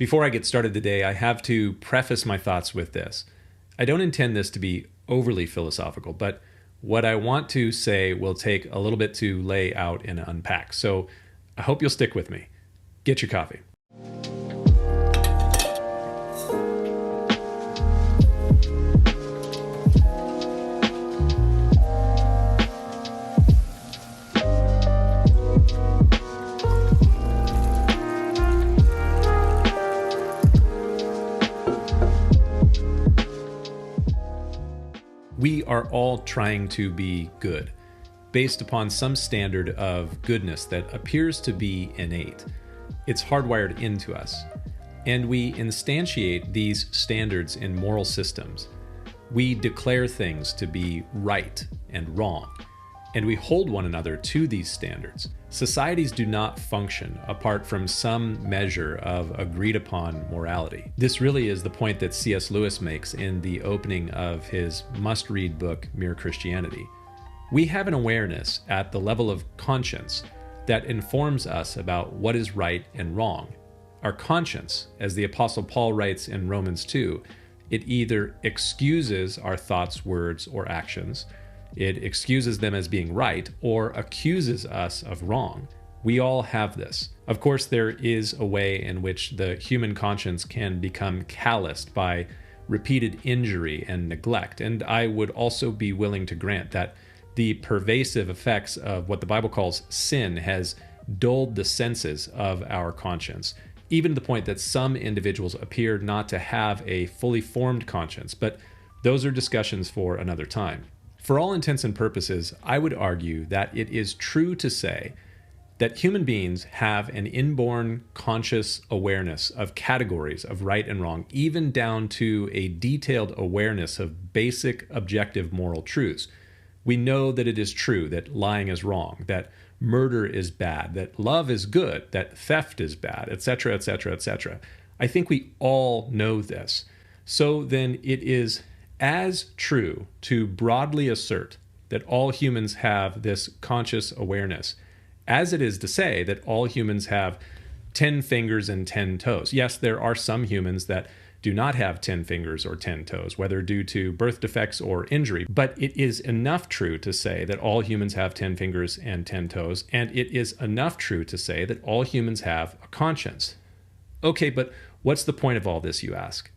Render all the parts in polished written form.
Before I get started today, I have to preface my thoughts with this. I don't intend this to be overly philosophical, but what I want to say will take a little bit to lay out and unpack. So I hope you'll stick with me. Get your coffee. We are all trying to be good, based upon some standard of goodness that appears to be innate. It's hardwired into us, and we instantiate these standards in moral systems. We declare things to be right and wrong, and we hold one another to these standards. Societies do not function apart from some measure of agreed upon morality. This really is the point that C.S. Lewis makes in the opening of his must-read book, Mere Christianity. We have an awareness at the level of conscience that informs us about what is right and wrong. Our conscience, as the Apostle Paul writes in Romans 2, it either excuses our thoughts, words, or actions, it excuses them as being right, or accuses us of wrong. We all have this. Of course, there is a way in which the human conscience can become calloused by repeated injury and neglect, and I would also be willing to grant that the pervasive effects of what the Bible calls sin has dulled the senses of our conscience, even to the point that some individuals appear not to have a fully formed conscience, but those are discussions for another time. For all intents and purposes, I would argue that it is true to say that human beings have an inborn conscious awareness of categories of right and wrong, even down to a detailed awareness of basic objective moral truths. We know that it is true that lying is wrong, that murder is bad, that love is good, that theft is bad, etc., etc., etc. I think we all know this. So then it is as true to broadly assert that all humans have this conscious awareness as it is to say that all humans have 10 fingers and 10 toes. Yes, there are some humans that do not have 10 fingers or 10 toes, whether due to birth defects or injury, but it is enough true to say that all humans have 10 fingers and 10 toes, and it is enough true to say that all humans have a conscience. Okay, but what's the point of all this, you ask?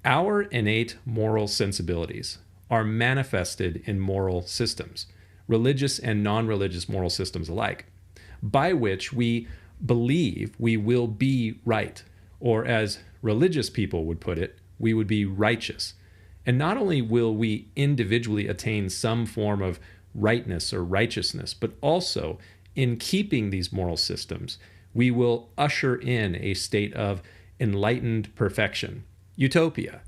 Our innate moral sensibilities are manifested in moral systems, religious and non-religious moral systems alike, by which we believe we will be right, or as religious people would put it, we would be righteous. And not only will we individually attain some form of rightness or righteousness, but also in keeping these moral systems, we will usher in a state of enlightened perfection. Utopia.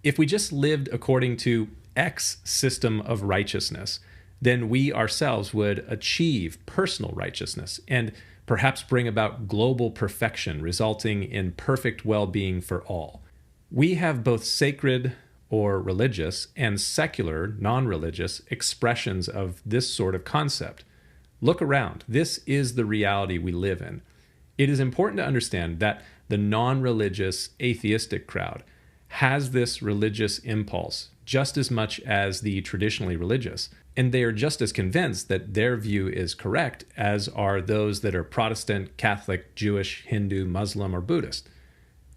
If we just lived according to X system of righteousness, then we ourselves would achieve personal righteousness and perhaps bring about global perfection, resulting in perfect well-being for all. We have both sacred or religious and secular, non-religious expressions of this sort of concept. Look around. This is the reality we live in. It is important to understand that the non-religious atheistic crowd has this religious impulse just as much as the traditionally religious, and they are just as convinced that their view is correct as are those that are Protestant, Catholic, Jewish, Hindu, Muslim, or Buddhist.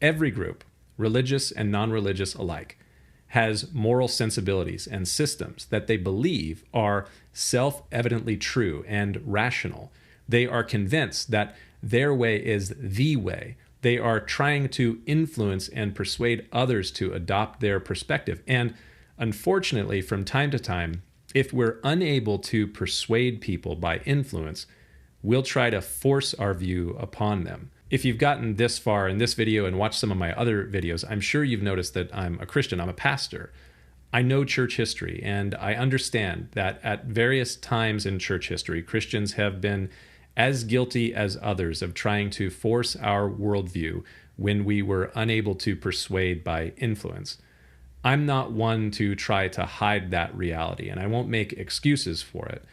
Every group, religious and non-religious alike, has moral sensibilities and systems that they believe are self-evidently true and rational. They are convinced that their way is the way. They are trying to influence and persuade others to adopt their perspective. And unfortunately, from time to time, if we're unable to persuade people by influence, we'll try to force our view upon them. If you've gotten this far in this video and watched some of my other videos, I'm sure you've noticed that I'm a Christian, I'm a pastor. I know church history, and I understand that at various times in church history, Christians have been as guilty as others of trying to force our worldview when we were unable to persuade by influence. I'm not one to try to hide that reality, and I won't make excuses for it.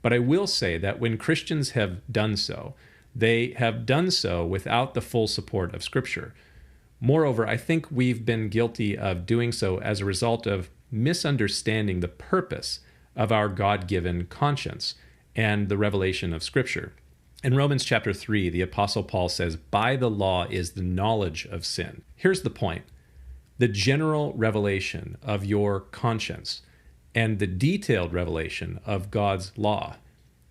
But I will say that when Christians have done so, they have done so without the full support of Scripture. Moreover, I think we've been guilty of doing so as a result of misunderstanding the purpose of our God-given conscience and the revelation of Scripture. In Romans chapter 3, the Apostle Paul says, "By the law is the knowledge of sin." Here's the point. The general revelation of your conscience and the detailed revelation of God's law,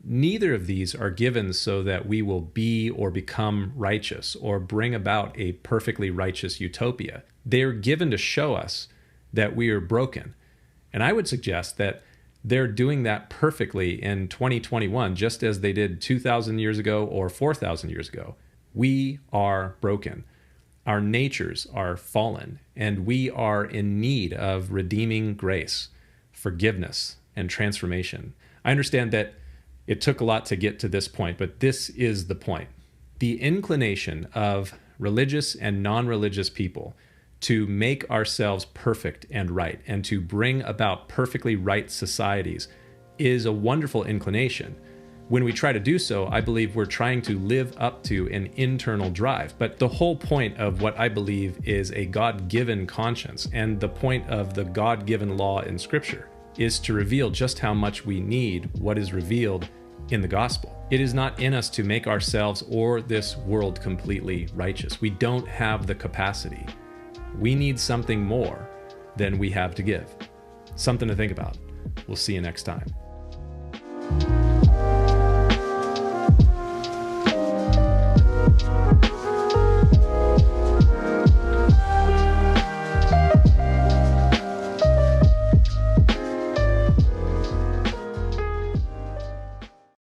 neither of these are given so that we will be or become righteous or bring about a perfectly righteous utopia. They are given to show us that we are broken. And I would suggest that they're doing that perfectly in 2021, just as they did 2,000 years ago or 4,000 years ago. We are broken. Our natures are fallen, and we are in need of redeeming grace, forgiveness, and transformation. I understand that it took a lot to get to this point, but this is the point. The inclination of religious and non-religious people to make ourselves perfect and right and to bring about perfectly right societies is a wonderful inclination. When we try to do so, I believe we're trying to live up to an internal drive. But the whole point of what I believe is a God-given conscience and the point of the God-given law in Scripture is to reveal just how much we need what is revealed in the gospel. It is not in us to make ourselves or this world completely righteous. We don't have the capacity. We need something more than we have to give. Something to think about. We'll see you next time.